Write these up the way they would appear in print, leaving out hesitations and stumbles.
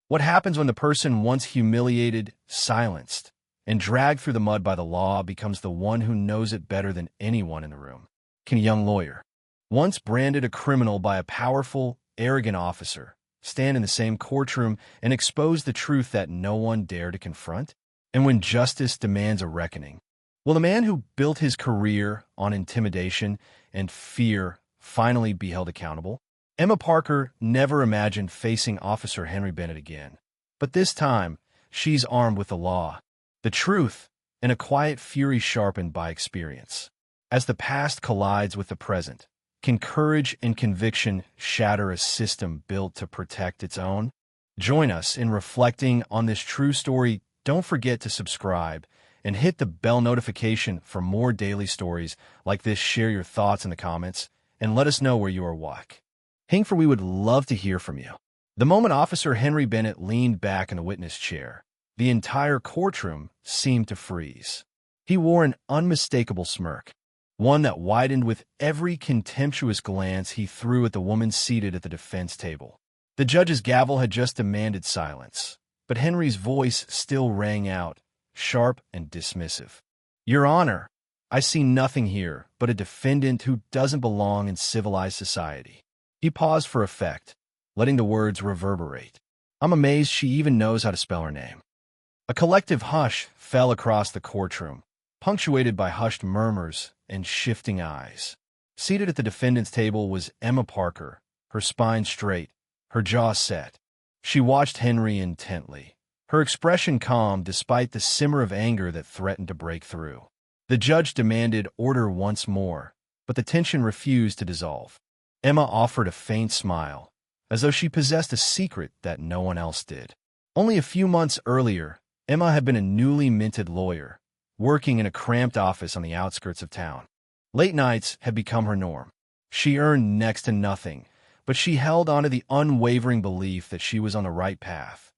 What happens when the person once humiliated, silenced, and dragged through the mud by the law becomes the one who knows it better than anyone in the room? Can a young lawyer, once branded a criminal by a powerful, arrogant officer, stand in the same courtroom and expose the truth that no one dared to confront? And when justice demands a reckoning, will the man who built his career on intimidation and fear finally be held accountable? Emma Parker never imagined facing Officer Henry Bennett again. But this time, she's armed with the law, the truth, and a quiet fury sharpened by experience. As the past collides with the present, can courage and conviction shatter a system built to protect its own? Join us in reflecting on this true story. Don't forget to subscribe and hit the bell notification for more daily stories like this. Share your thoughts in the comments and let us know where you are watching. For we would love to hear from you. The moment Officer Henry Bennett leaned back in the witness chair, the entire courtroom seemed to freeze. He wore an unmistakable smirk, one that widened with every contemptuous glance he threw at the woman seated at the defense table. The judge's gavel had just demanded silence, but Henry's voice still rang out, sharp and dismissive. "Your Honor, I see nothing here but a defendant who doesn't belong in civilized society." He paused for effect, letting the words reverberate. "I'm amazed she even knows how to spell her name." A collective hush fell across the courtroom, punctuated by hushed murmurs and shifting eyes. Seated at the defendant's table was Emma Parker, her spine straight, her jaw set. She watched Henry intently, her expression calm despite the simmer of anger that threatened to break through. The judge demanded order once more, but the tension refused to dissolve. Emma offered a faint smile, as though she possessed a secret that no one else did. Only a few months earlier, Emma had been a newly minted lawyer, working in a cramped office on the outskirts of town. Late nights had become her norm. She earned next to nothing, but she held onto the unwavering belief that she was on the right path,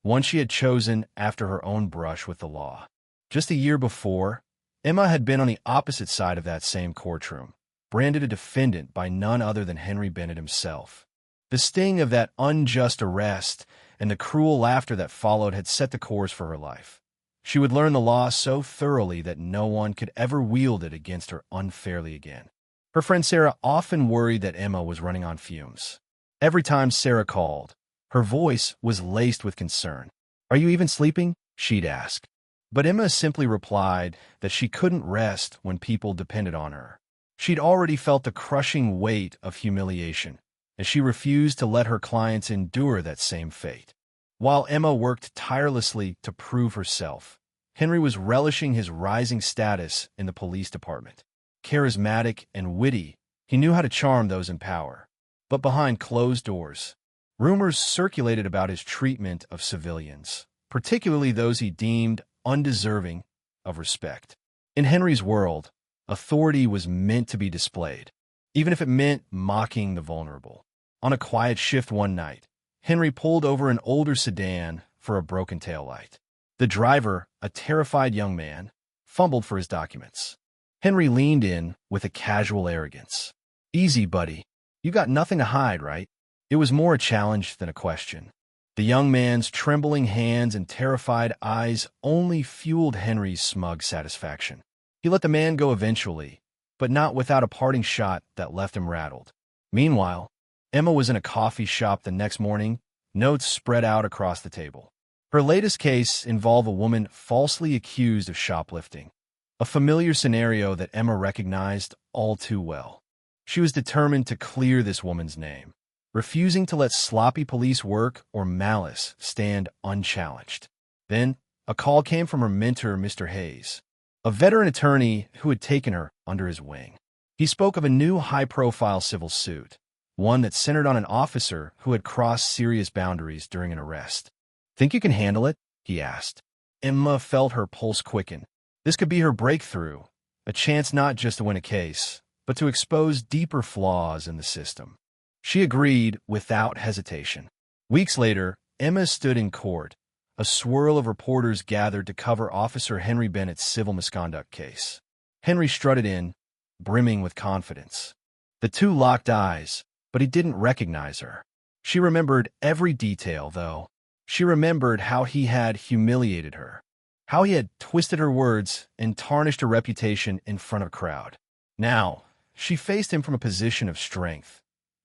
one she had chosen after her own brush with the law. Just a year before, Emma had been on the opposite side of that same courtroom, branded a defendant by none other than Henry Bennett himself. The sting of that unjust arrest and the cruel laughter that followed had set the course for her life. She would learn the law so thoroughly that no one could ever wield it against her unfairly again. Her friend Sarah often worried that Emma was running on fumes. Every time Sarah called, her voice was laced with concern. "Are you even sleeping?" she'd ask. But Emma simply replied that she couldn't rest when people depended on her. She'd already felt the crushing weight of humiliation, and she refused to let her clients endure that same fate. While Emma worked tirelessly to prove herself, Henry was relishing his rising status in the police department. Charismatic and witty, he knew how to charm those in power. But behind closed doors, rumors circulated about his treatment of civilians, particularly those he deemed undeserving of respect. In Henry's world, authority was meant to be displayed, even if it meant mocking the vulnerable. On a quiet shift one night, Henry pulled over an older sedan for a broken taillight. The driver, a terrified young man, fumbled for his documents. Henry leaned in with a casual arrogance. "Easy, buddy. You got nothing to hide, right?" It was more a challenge than a question. The young man's trembling hands and terrified eyes only fueled Henry's smug satisfaction. He let the man go eventually, but not without a parting shot that left him rattled. Meanwhile, Emma was in a coffee shop the next morning, notes spread out across the table. Her latest case involved a woman falsely accused of shoplifting, a familiar scenario that Emma recognized all too well. She was determined to clear this woman's name, refusing to let sloppy police work or malice stand unchallenged. Then, a call came from her mentor, Mr. Hayes, a veteran attorney who had taken her under his wing. He spoke of a new high-profile civil suit, one that centered on an officer who had crossed serious boundaries during an arrest. "Think you can handle it?" he asked. Emma felt her pulse quicken. This could be her breakthrough, a chance not just to win a case, but to expose deeper flaws in the system. She agreed without hesitation. Weeks later, Emma stood in court. A swirl of reporters gathered to cover Officer Henry Bennett's civil misconduct case. Henry strutted in, brimming with confidence. The two locked eyes, but he didn't recognize her. She remembered every detail, though. She remembered how he had humiliated her, how he had twisted her words and tarnished her reputation in front of a crowd. Now, she faced him from a position of strength,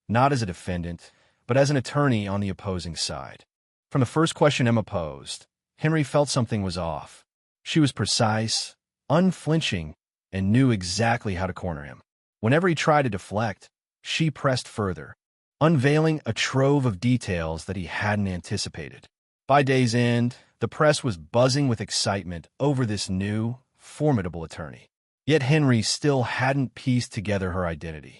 not as a defendant, but as an attorney on the opposing side. From the first question Emma posed, Henry felt something was off. She was precise, unflinching, and knew exactly how to corner him. Whenever he tried to deflect, she pressed further, unveiling a trove of details that he hadn't anticipated. By day's end, the press was buzzing with excitement over this new, formidable attorney. Yet Henry still hadn't pieced together her identity.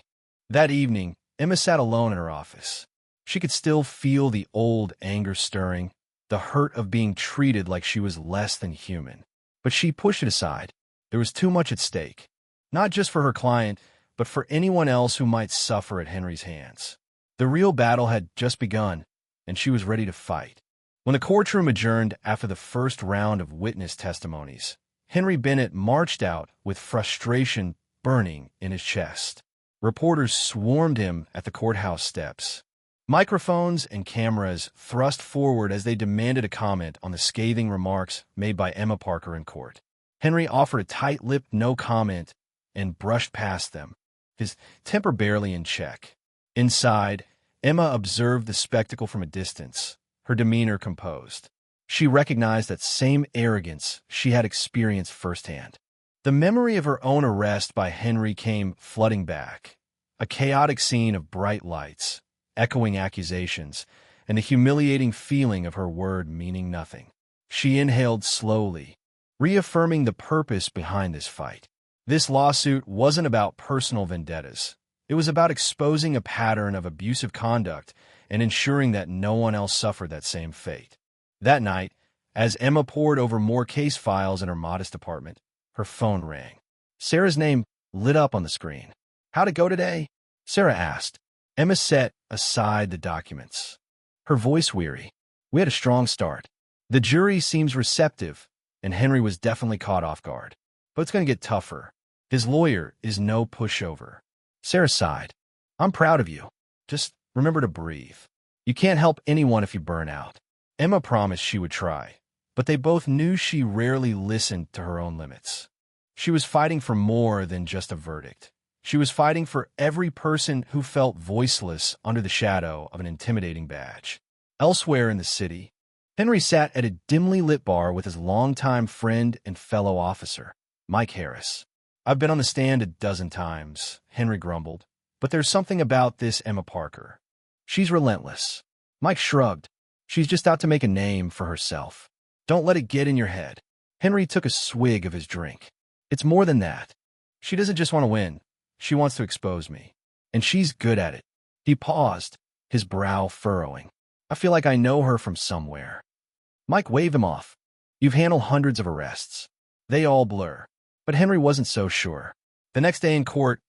That evening, Emma sat alone in her office. She could still feel the old anger stirring, the hurt of being treated like she was less than human. But she pushed it aside. There was too much at stake, not just for her client, but for anyone else who might suffer at Henry's hands. The real battle had just begun, and she was ready to fight. When the courtroom adjourned after the first round of witness testimonies, Henry Bennett marched out with frustration burning in his chest. Reporters swarmed him at the courthouse steps. Microphones and cameras thrust forward as they demanded a comment on the scathing remarks made by Emma Parker in court. Henry offered a tight-lipped no comment and brushed past them, his temper barely in check. Inside, Emma observed the spectacle from a distance, her demeanor composed. She recognized that same arrogance she had experienced firsthand. The memory of her own arrest by Henry came flooding back, a chaotic scene of bright lights, echoing accusations, and the humiliating feeling of her word meaning nothing. She inhaled slowly, reaffirming the purpose behind this fight. This lawsuit wasn't about personal vendettas. It was about exposing a pattern of abusive conduct and ensuring that no one else suffered that same fate. That night, as Emma pored over more case files in her modest apartment, her phone rang. Sarah's name lit up on the screen. "How'd it go today?" Sarah asked. Emma set aside the documents, her voice weary. "We had a strong start. The jury seems receptive, and Henry was definitely caught off guard. But it's going to get tougher. His lawyer is no pushover." Sarah sighed. "I'm proud of you. Just remember to breathe. You can't help anyone if you burn out." Emma promised she would try, but they both knew she rarely listened to her own limits. She was fighting for more than just a verdict. She was fighting for every person who felt voiceless under the shadow of an intimidating badge. Elsewhere in the city, Henry sat at a dimly lit bar with his longtime friend and fellow officer, Mike Harris. "I've been on the stand a dozen times," Henry grumbled, "but there's something about this Emma Parker. She's relentless." Mike shrugged. "She's just out to make a name for herself. Don't let it get in your head." Henry took a swig of his drink. "It's more than that. She doesn't just want to win. She wants to expose me. And she's good at it." He paused, his brow furrowing. "I feel like I know her from somewhere." Mike waved him off. "You've handled hundreds of arrests. They all blur." But Henry wasn't so sure. The next day in court,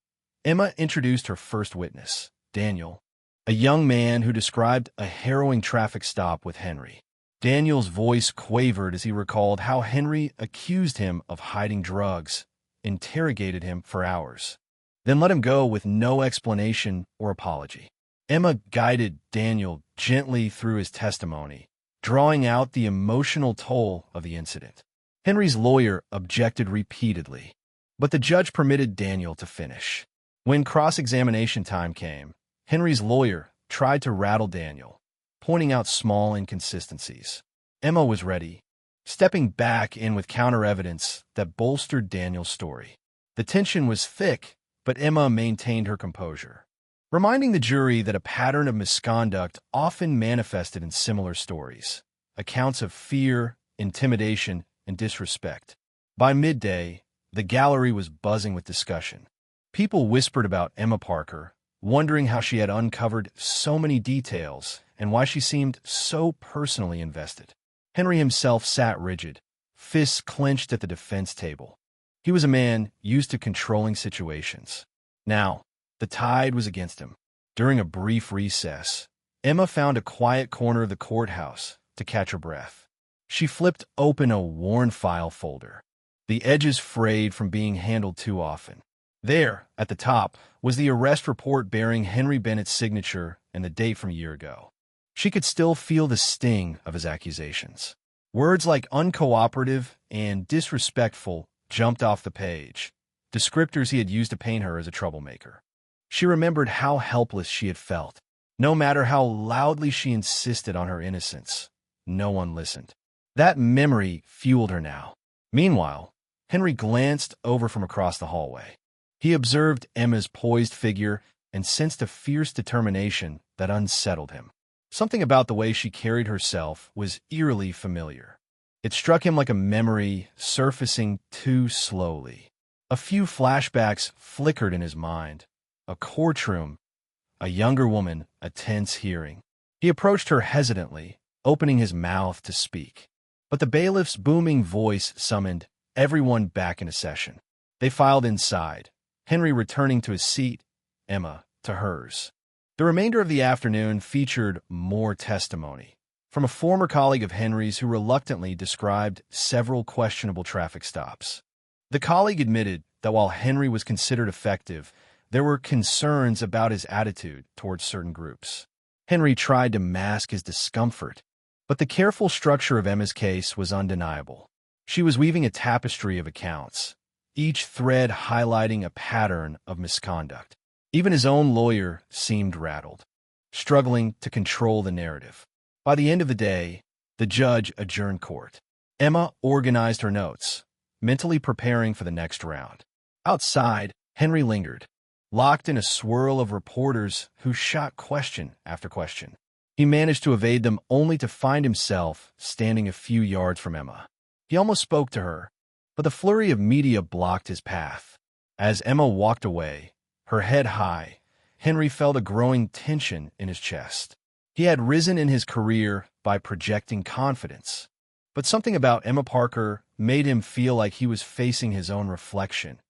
Emma introduced her first witness, Daniel, a young man who described a harrowing traffic stop with Henry. Daniel's voice quavered as he recalled how Henry accused him of hiding drugs, interrogated him for hours, then let him go with no explanation or apology. Emma guided Daniel gently through his testimony, drawing out the emotional toll of the incident. Henry's lawyer objected repeatedly, but the judge permitted Daniel to finish. When cross-examination time came, Henry's lawyer tried to rattle Daniel, pointing out small inconsistencies. Emma was ready, stepping back in with counter-evidence that bolstered Daniel's story. The tension was thick, but Emma maintained her composure, reminding the jury that a pattern of misconduct often manifested in similar stories, accounts of fear, intimidation, and disrespect. By midday, the gallery was buzzing with discussion. People whispered about Emma Parker, wondering how she had uncovered so many details and why she seemed so personally invested. Henry himself sat rigid, fists clenched at the defense table. He was a man used to controlling situations. Now, the tide was against him. During a brief recess, Emma found a quiet corner of the courthouse to catch her breath. She flipped open a worn file folder, the edges frayed from being handled too often. There, at the top, was the arrest report bearing Henry Bennett's signature and the date from a year ago. She could still feel the sting of his accusations. Words like uncooperative and disrespectful jumped off the page, descriptors he had used to paint her as a troublemaker. She remembered how helpless she had felt. No matter how loudly she insisted on her innocence, no one listened. That memory fueled her now. Meanwhile, Henry glanced over from across the hallway. He observed Emma's poised figure and sensed a fierce determination that unsettled him. Something about the way she carried herself was eerily familiar. It struck him like a memory surfacing too slowly. A few flashbacks flickered in his mind. A courtroom, a younger woman, a tense hearing. He approached her hesitantly, opening his mouth to speak. But the bailiff's booming voice summoned everyone back into session. They filed inside, Henry returning to his seat, Emma to hers. The remainder of the afternoon featured more testimony from a former colleague of Henry's who reluctantly described several questionable traffic stops. The colleague admitted that while Henry was considered effective, there were concerns about his attitude towards certain groups. Henry tried to mask his discomfort, but the careful structure of Emma's case was undeniable. She was weaving a tapestry of accounts, each thread highlighting a pattern of misconduct. Even his own lawyer seemed rattled, struggling to control the narrative. By the end of the day, the judge adjourned court. Emma organized her notes, mentally preparing for the next round. Outside, Henry lingered, locked in a swirl of reporters who shot question after question. He managed to evade them only to find himself standing a few yards from Emma. He almost spoke to her, but the flurry of media blocked his path. As Emma walked away, her head high, Henry felt a growing tension in his chest. He had risen in his career by projecting confidence, but something about Emma Parker made him feel like he was facing his own reflection,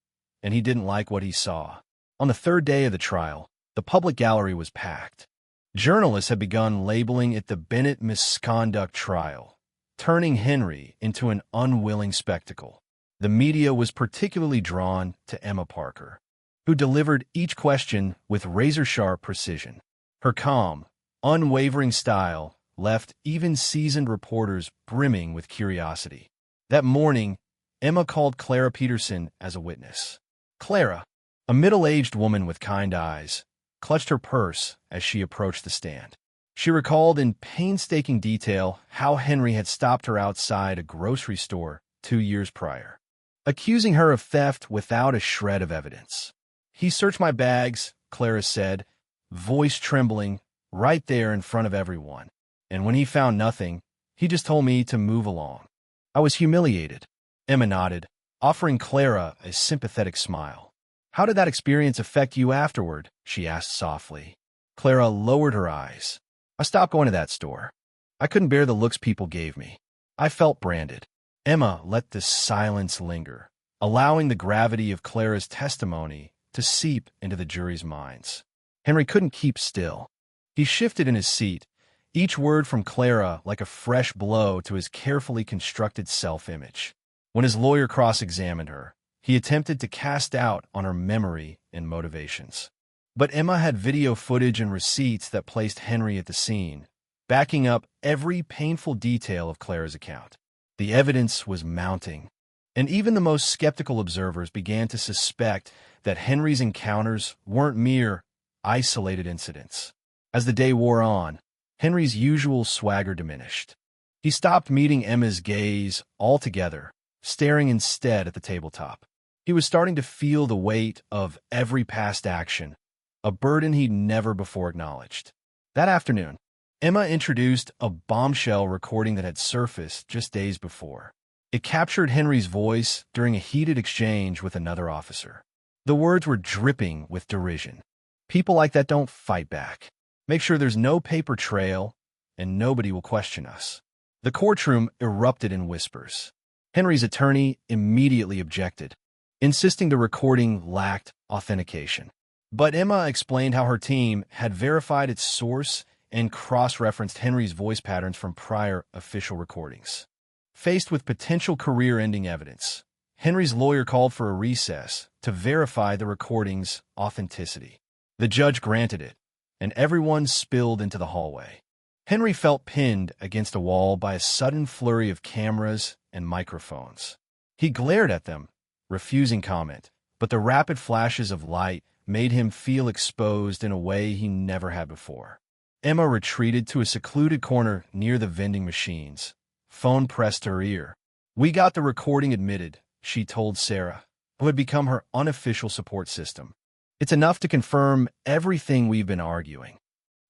and he didn't like what he saw. On the third day of the trial, the public gallery was packed. Journalists had begun labeling it the Bennett misconduct trial, turning Henry into an unwilling spectacle. The media was particularly drawn to Emma Parker, who delivered each question with razor-sharp precision. Her calm, unwavering style left even seasoned reporters brimming with curiosity. That morning, Emma called Clara Peterson as a witness. Clara, a middle-aged woman with kind eyes, clutched her purse as she approached the stand. She recalled in painstaking detail how Henry had stopped her outside a grocery store 2 years prior, accusing her of theft without a shred of evidence. "He searched my bags," Clara said, voice trembling, right there in front of everyone. "And when he found nothing, he just told me to move along. I was humiliated." Emma nodded, offering Clara a sympathetic smile. "How did that experience affect you afterward?" she asked softly. Clara lowered her eyes. "I stopped going to that store. I couldn't bear the looks people gave me. I felt branded." Emma let the silence linger, allowing the gravity of Clara's testimony to seep into the jury's minds. Henry couldn't keep still. He shifted in his seat, each word from Clara like a fresh blow to his carefully constructed self-image. When his lawyer cross-examined her, he attempted to cast doubt on her memory and motivations. But Emma had video footage and receipts that placed Henry at the scene, backing up every painful detail of Clara's account. The evidence was mounting, and even the most skeptical observers began to suspect that Henry's encounters weren't mere, isolated incidents. As the day wore on, Henry's usual swagger diminished. He stopped meeting Emma's gaze altogether, staring instead at the tabletop. He was starting to feel the weight of every past action, a burden he'd never before acknowledged. That afternoon, Emma introduced a bombshell recording that had surfaced just days before. It captured Henry's voice during a heated exchange with another officer. The words were dripping with derision. "People like that don't fight back. Make sure there's no paper trail, and nobody will question us." The courtroom erupted in whispers. Henry's attorney immediately objected, insisting the recording lacked authentication. But Emma explained how her team had verified its source and cross-referenced Henry's voice patterns from prior official recordings. Faced with potential career-ending evidence, Henry's lawyer called for a recess to verify the recording's authenticity. The judge granted it, and everyone spilled into the hallway. Henry felt pinned against a wall by a sudden flurry of cameras and microphones. He glared at them, refusing comment, but the rapid flashes of light made him feel exposed in a way he never had before. Emma retreated to a secluded corner near the vending machines. Phone pressed to her ear. "We got the recording admitted," she told Sarah, who had become her unofficial support system. "It's enough to confirm everything we've been arguing."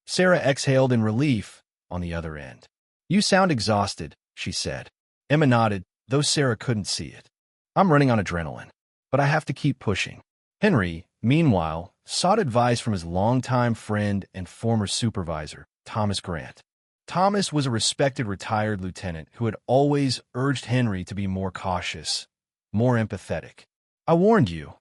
Sarah exhaled in relief on the other end. "You sound exhausted," she said. Emma nodded, though Sarah couldn't see it. "I'm running on adrenaline, but I have to keep pushing." Henry, meanwhile, sought advice from his longtime friend and former supervisor, Thomas Grant. Thomas was a respected retired lieutenant who had always urged Henry to be more cautious, more empathetic. "I warned you,"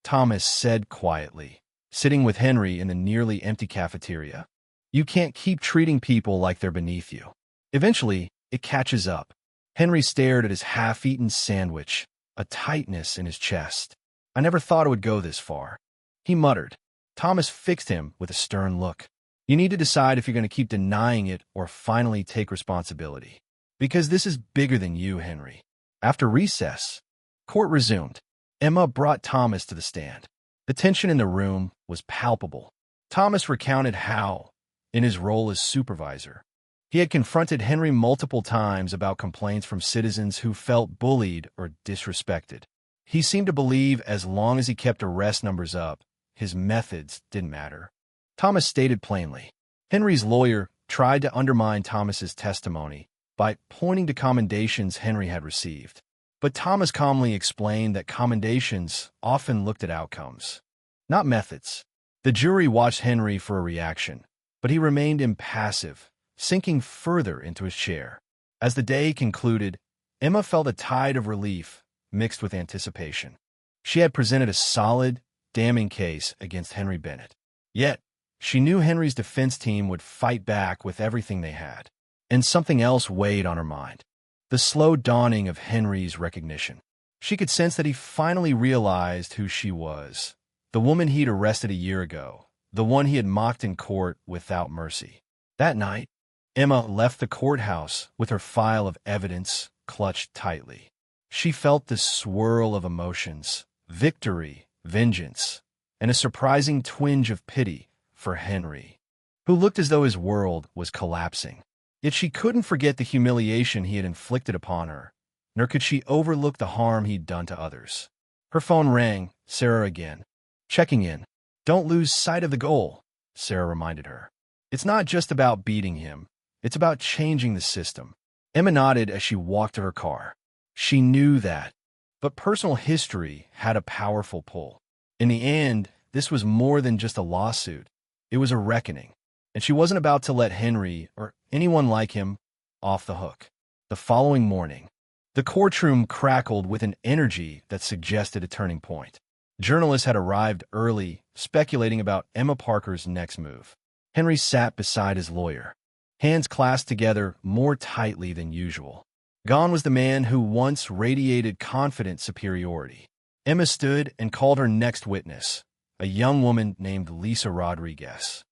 Thomas said quietly, sitting with Henry in the nearly empty cafeteria. "You can't keep treating people like they're beneath you. Eventually, it catches up." Henry stared at his half-eaten sandwich, a tightness in his chest. "I never thought it would go this far," he muttered. Thomas fixed him with a stern look. "You need to decide if you're going to keep denying it or finally take responsibility. Because this is bigger than you, Henry." After recess, court resumed. Emma brought Thomas to the stand. The tension in the room was palpable. Thomas recounted how, in his role as supervisor, he had confronted Henry multiple times about complaints from citizens who felt bullied or disrespected. He seemed to believe as long as he kept arrest numbers up, his methods didn't matter. Thomas stated plainly. Henry's lawyer tried to undermine Thomas's testimony by pointing to commendations Henry had received. But Thomas calmly explained that commendations often looked at outcomes, not methods. The jury watched Henry for a reaction, but he remained impassive, sinking further into his chair. As the day concluded, Emma felt a tide of relief mixed with anticipation. She had presented a solid, damning case against Henry Bennett. Yet, she knew Henry's defense team would fight back with everything they had. And something else weighed on her mind. The slow dawning of Henry's recognition. She could sense that he finally realized who she was. The woman he'd arrested a year ago. The one he had mocked in court without mercy. That night, Emma left the courthouse with her file of evidence clutched tightly. She felt this swirl of emotions, victory, vengeance, and a surprising twinge of pity for Henry, who looked as though his world was collapsing. Yet she couldn't forget the humiliation he had inflicted upon her, nor could she overlook the harm he'd done to others. Her phone rang, Sarah again. "Checking in. Don't lose sight of the goal," Sarah reminded her. "It's not just about beating him. It's about changing the system." Emma nodded as she walked to her car. She knew that. But personal history had a powerful pull. In the end, this was more than just a lawsuit. It was a reckoning. And she wasn't about to let Henry, or anyone like him, off the hook. The following morning, the courtroom crackled with an energy that suggested a turning point. Journalists had arrived early, speculating about Emma Parker's next move. Henry sat beside his lawyer, hands clasped together more tightly than usual. Gone was the man who once radiated confident superiority. Emma stood and called her next witness, a young woman named Lisa Rodriguez.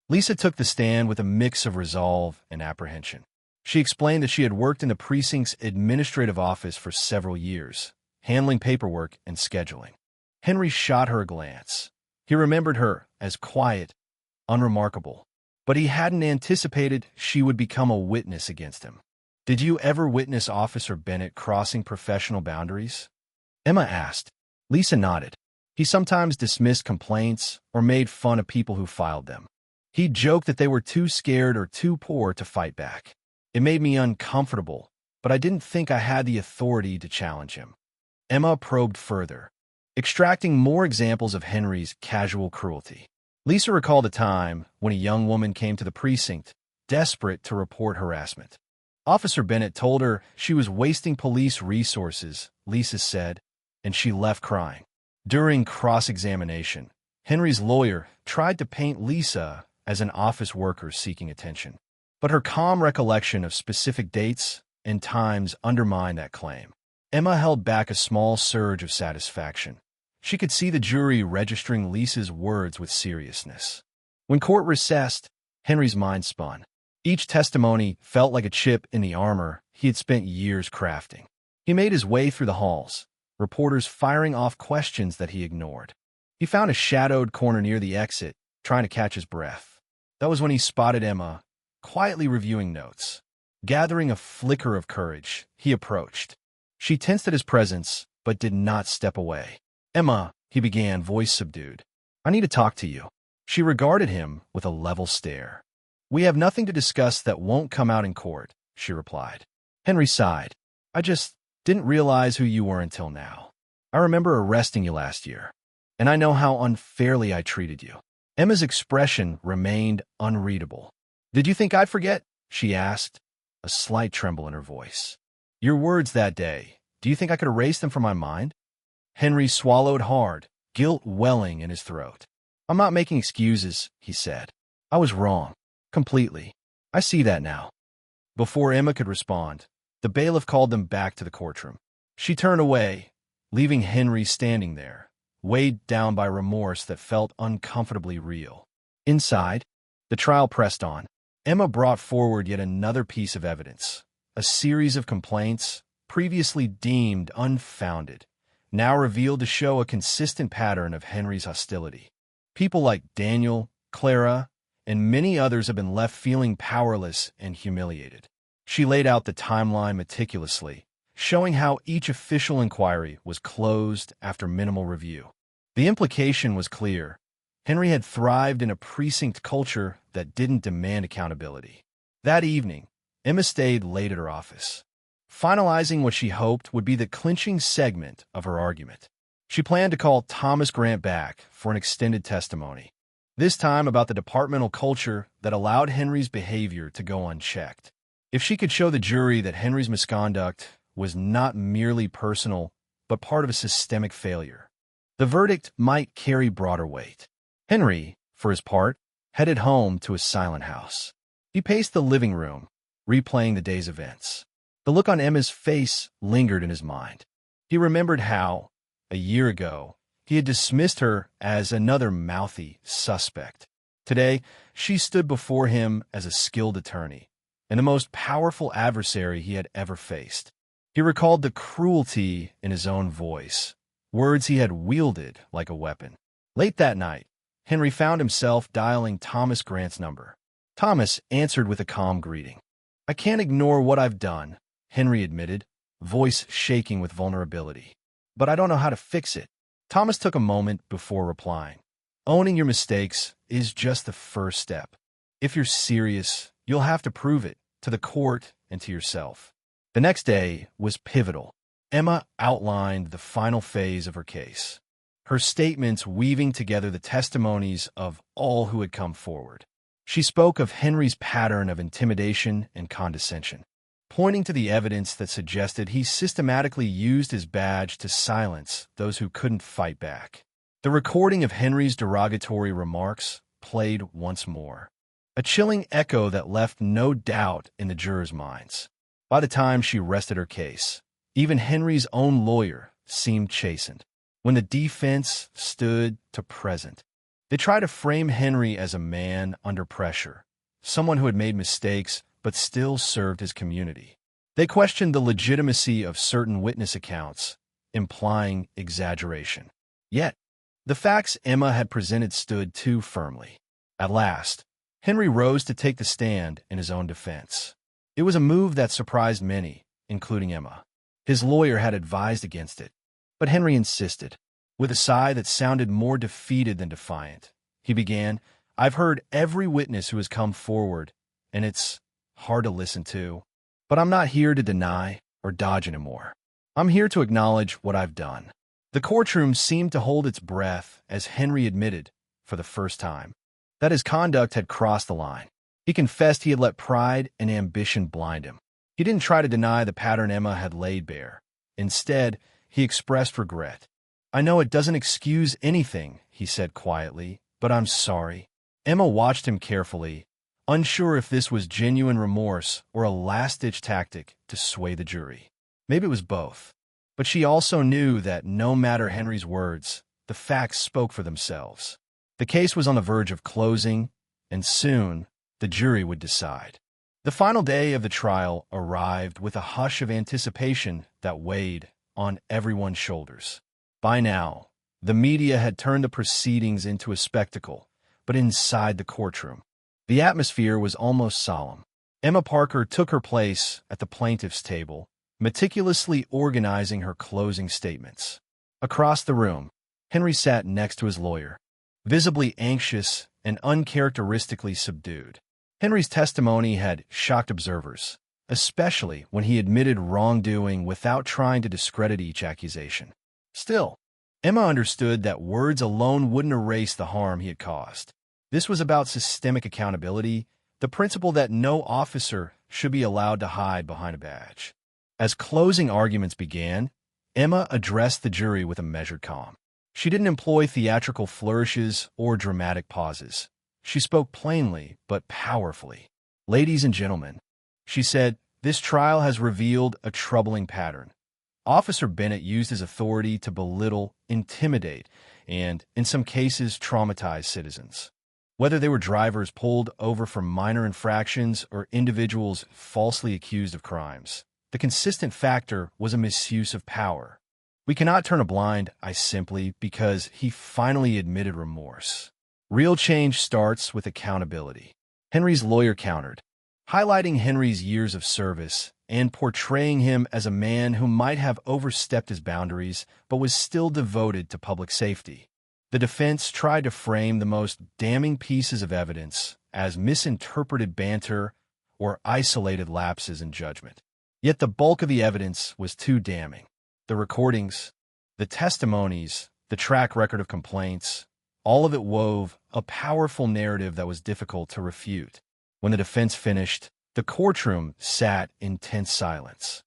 Lisa took the stand with a mix of resolve and apprehension. She explained that she had worked in the precinct's administrative office for several years, handling paperwork and scheduling. Henry shot her a glance. He remembered her as quiet, unremarkable, but he hadn't anticipated she would become a witness against him. "Did you ever witness Officer Bennett crossing professional boundaries?" Emma asked. Lisa nodded. "He sometimes dismissed complaints or made fun of people who filed them. He'd joke that they were too scared or too poor to fight back. It made me uncomfortable, but I didn't think I had the authority to challenge him." Emma probed further, extracting more examples of Henry's casual cruelty. Lisa recalled a time when a young woman came to the precinct, desperate to report harassment. Officer Bennett told her she was wasting police resources, Lisa said, and she left crying. During cross-examination, Henry's lawyer tried to paint Lisa as an office worker seeking attention, but her calm recollection of specific dates and times undermined that claim. Emma held back a small surge of satisfaction. She could see the jury registering Lisa's words with seriousness. When court recessed, Henry's mind spun. Each testimony felt like a chip in the armor he had spent years crafting. He made his way through the halls, reporters firing off questions that he ignored. He found a shadowed corner near the exit, trying to catch his breath. That was when he spotted Emma, quietly reviewing notes. Gathering a flicker of courage, he approached. She tensed at his presence, but did not step away. "Emma," he began, voice subdued. "I need to talk to you." She regarded him with a level stare. "We have nothing to discuss that won't come out in court," she replied. Henry sighed. "I just didn't realize who you were until now. I remember arresting you last year, and I know how unfairly I treated you." Emma's expression remained unreadable. "Did you think I'd forget?" she asked, a slight tremble in her voice. "Your words that day, do you think I could erase them from my mind?" Henry swallowed hard, guilt welling in his throat. "I'm not making excuses," he said. "I was wrong. Completely. I see that now." Before Emma could respond, the bailiff called them back to the courtroom. She turned away, leaving Henry standing there, weighed down by remorse that felt uncomfortably real. Inside, the trial pressed on. Emma brought forward yet another piece of evidence, a series of complaints, previously deemed unfounded, now revealed to show a consistent pattern of Henry's hostility. People like Daniel, Clara, and many others have been left feeling powerless and humiliated. She laid out the timeline meticulously, showing how each official inquiry was closed after minimal review. The implication was clear. Henry had thrived in a precinct culture that didn't demand accountability. That evening, Emma stayed late at her office, finalizing what she hoped would be the clinching segment of her argument. She planned to call Thomas Grant back for an extended testimony, this time about the departmental culture that allowed Henry's behavior to go unchecked. If she could show the jury that Henry's misconduct was not merely personal, but part of a systemic failure, the verdict might carry broader weight. Henry, for his part, headed home to his silent house. He paced the living room, replaying the day's events. The look on Emma's face lingered in his mind. He remembered how, a year ago, he had dismissed her as another mouthy suspect. Today, she stood before him as a skilled attorney, and the most powerful adversary he had ever faced. He recalled the cruelty in his own voice, words he had wielded like a weapon. Late that night, Henry found himself dialing Thomas Grant's number. Thomas answered with a calm greeting. "I can't ignore what I've done," Henry admitted, voice shaking with vulnerability. "But I don't know how to fix it." Thomas took a moment before replying. "Owning your mistakes is just the first step. If you're serious, you'll have to prove it to the court and to yourself." The next day was pivotal. Emma outlined the final phase of her case, her statements weaving together the testimonies of all who had come forward. She spoke of Henry's pattern of intimidation and condescension, pointing to the evidence that suggested he systematically used his badge to silence those who couldn't fight back. The recording of Henry's derogatory remarks played once more, a chilling echo that left no doubt in the jurors' minds. By the time she rested her case, even Henry's own lawyer seemed chastened. When the defense stood to present, they tried to frame Henry as a man under pressure, someone who had made mistakes but still served his community. They questioned the legitimacy of certain witness accounts, implying exaggeration. Yet, the facts Emma had presented stood too firmly. At last, Henry rose to take the stand in his own defense. It was a move that surprised many, including Emma. His lawyer had advised against it, but Henry insisted. With a sigh that sounded more defeated than defiant, he began, "I've heard every witness who has come forward, and it's hard to listen to. But I'm not here to deny or dodge anymore. I'm here to acknowledge what I've done." The courtroom seemed to hold its breath as Henry admitted, for the first time, that his conduct had crossed the line. He confessed he had let pride and ambition blind him. He didn't try to deny the pattern Emma had laid bare. Instead, he expressed regret. "I know it doesn't excuse anything," he said quietly, "but I'm sorry." Emma watched him carefully, unsure if this was genuine remorse or a last-ditch tactic to sway the jury. Maybe it was both. But she also knew that no matter Henry's words, the facts spoke for themselves. The case was on the verge of closing, and soon the jury would decide. The final day of the trial arrived with a hush of anticipation that weighed on everyone's shoulders. By now, the media had turned the proceedings into a spectacle, but inside the courtroom, the atmosphere was almost solemn. Emma Parker took her place at the plaintiff's table, meticulously organizing her closing statements. Across the room, Henry sat next to his lawyer, visibly anxious and uncharacteristically subdued. Henry's testimony had shocked observers, especially when he admitted wrongdoing without trying to discredit each accusation. Still, Emma understood that words alone wouldn't erase the harm he had caused. This was about systemic accountability, the principle that no officer should be allowed to hide behind a badge. As closing arguments began, Emma addressed the jury with a measured calm. She didn't employ theatrical flourishes or dramatic pauses. She spoke plainly but powerfully. "Ladies and gentlemen," she said, "this trial has revealed a troubling pattern. Officer Bennett used his authority to belittle, intimidate, and, in some cases, traumatize citizens. Whether they were drivers pulled over for minor infractions or individuals falsely accused of crimes, the consistent factor was a misuse of power. We cannot turn a blind eye simply because he finally admitted remorse. Real change starts with accountability." Henry's lawyer countered, highlighting Henry's years of service and portraying him as a man who might have overstepped his boundaries but was still devoted to public safety. The defense tried to frame the most damning pieces of evidence as misinterpreted banter or isolated lapses in judgment. Yet the bulk of the evidence was too damning. The recordings, the testimonies, the track record of complaints, all of it wove a powerful narrative that was difficult to refute. When the defense finished, the courtroom sat in tense silence.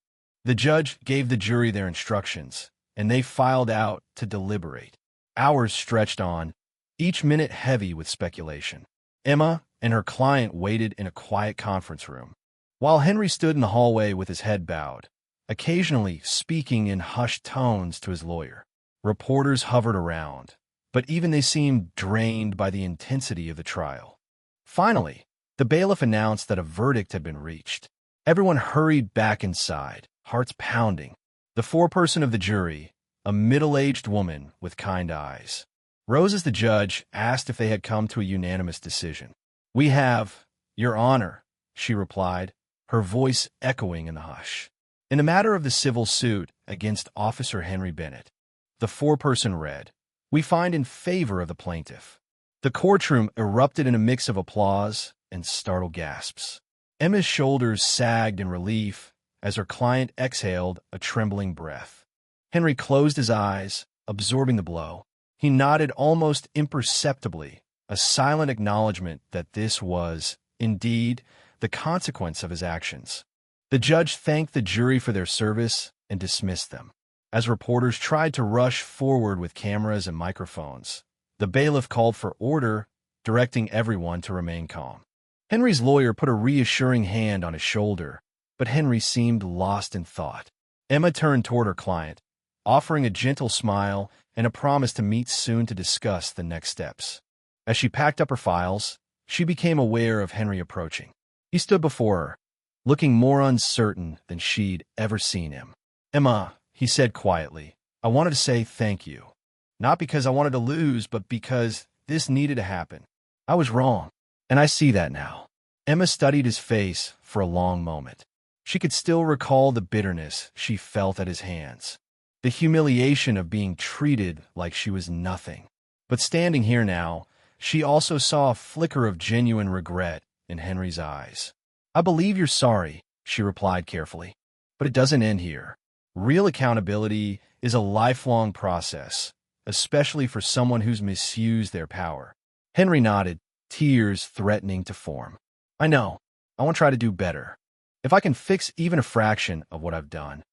The judge gave the jury their instructions, and they filed out to deliberate. Hours stretched on, each minute heavy with speculation. Emma and her client waited in a quiet conference room, while Henry stood in the hallway with his head bowed, occasionally speaking in hushed tones to his lawyer. Reporters hovered around, but even they seemed drained by the intensity of the trial. Finally, the bailiff announced that a verdict had been reached. Everyone hurried back inside, hearts pounding. The foreperson of the jury, a middle-aged woman with kind eyes, rose as the judge asked if they had come to a unanimous decision. "We have, Your Honor," she replied, her voice echoing in the hush. In the matter of the civil suit against Officer Henry Bennett, the foreperson read, "We find in favor of the plaintiff." The courtroom erupted in a mix of applause and startled gasps. Emma's shoulders sagged in relief as her client exhaled a trembling breath. Henry closed his eyes, absorbing the blow. He nodded almost imperceptibly, a silent acknowledgement that this was, indeed, the consequence of his actions. The judge thanked the jury for their service and dismissed them. As reporters tried to rush forward with cameras and microphones, the bailiff called for order, directing everyone to remain calm. Henry's lawyer put a reassuring hand on his shoulder, but Henry seemed lost in thought. Emma turned toward her client, offering a gentle smile and a promise to meet soon to discuss the next steps. As she packed up her files, she became aware of Henry approaching. He stood before her, looking more uncertain than she'd ever seen him. "Emma," he said quietly, "I wanted to say thank you. Not because I wanted to lose, but because this needed to happen. I was wrong, and I see that now." Emma studied his face for a long moment. She could still recall the bitterness she felt at his hands, the humiliation of being treated like she was nothing. But standing here now, she also saw a flicker of genuine regret in Henry's eyes. "I believe you're sorry," she replied carefully, "but it doesn't end here. Real accountability is a lifelong process, especially for someone who's misused their power." Henry nodded, tears threatening to form. "I know. I want to try to do better. If I can fix even a fraction of what I've done."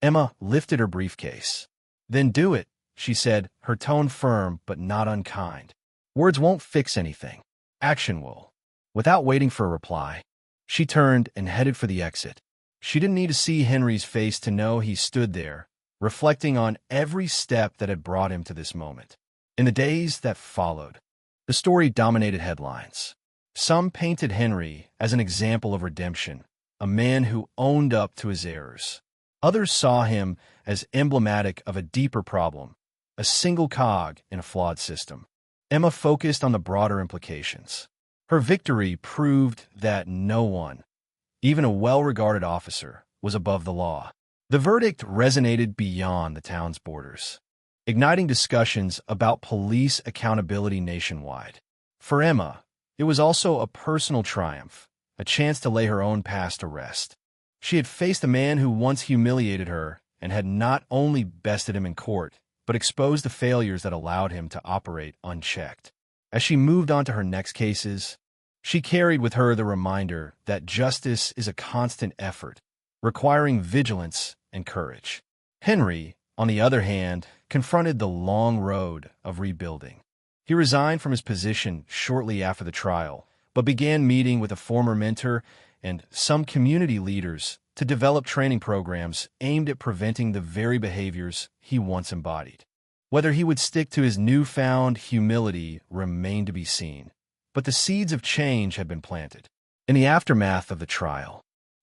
Emma lifted her briefcase. "Then do it," she said, her tone firm but not unkind. "Words won't fix anything. Action will." Without waiting for a reply, she turned and headed for the exit. She didn't need to see Henry's face to know he stood there, reflecting on every step that had brought him to this moment. In the days that followed, the story dominated headlines. Some painted Henry as an example of redemption, a man who owned up to his errors. Others saw him as emblematic of a deeper problem, a single cog in a flawed system. Emma focused on the broader implications. Her victory proved that no one, even a well-regarded officer, was above the law. The verdict resonated beyond the town's borders, igniting discussions about police accountability nationwide. For Emma, it was also a personal triumph, a chance to lay her own past to rest. She had faced a man who once humiliated her and had not only bested him in court, but exposed the failures that allowed him to operate unchecked. As she moved on to her next cases, she carried with her the reminder that justice is a constant effort, requiring vigilance and courage. Henry, on the other hand, confronted the long road of rebuilding. He resigned from his position shortly after the trial, but began meeting with a former mentor and some community leaders to develop training programs aimed at preventing the very behaviors he once embodied. Whether he would stick to his newfound humility remained to be seen, but the seeds of change had been planted. In the aftermath of the trial,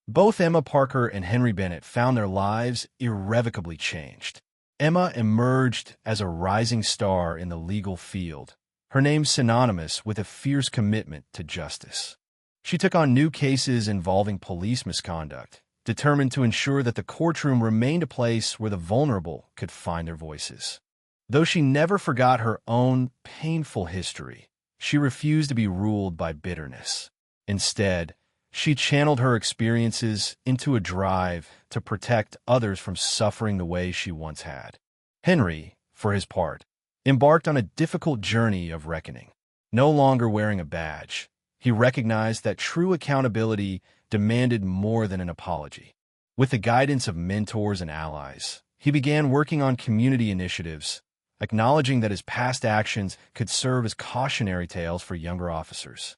both Emma Parker and Henry Bennett found their lives irrevocably changed. Emma emerged as a rising star in the legal field, her name synonymous with a fierce commitment to justice. She took on new cases involving police misconduct, determined to ensure that the courtroom remained a place where the vulnerable could find their voices. Though she never forgot her own painful history, she refused to be ruled by bitterness. Instead, she channeled her experiences into a drive to protect others from suffering the way she once had. Henry, for his part, embarked on a difficult journey of reckoning. No longer wearing a badge, he recognized that true accountability demanded more than an apology. With the guidance of mentors and allies, he began working on community initiatives, acknowledging that his past actions could serve as cautionary tales for younger officers.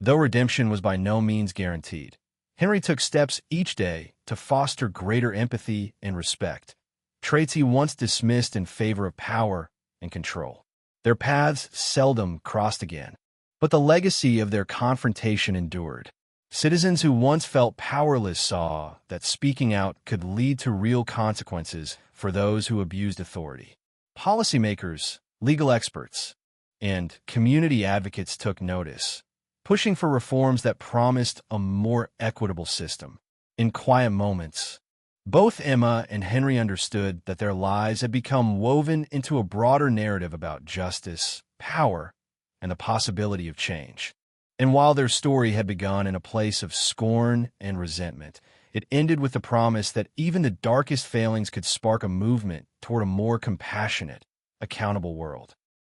Though redemption was by no means guaranteed, Henry took steps each day to foster greater empathy and respect, traits he once dismissed in favor of power and control. Their paths seldom crossed again, but the legacy of their confrontation endured. Citizens who once felt powerless saw that speaking out could lead to real consequences for those who abused authority. Policymakers, legal experts, and community advocates took notice, pushing for reforms that promised a more equitable system. In quiet moments, both Emma and Henry understood that their lives had become woven into a broader narrative about justice, power, and the possibility of change. And while their story had begun in a place of scorn and resentment, it ended with the promise that even the darkest failings could spark a movement toward a more compassionate, accountable world.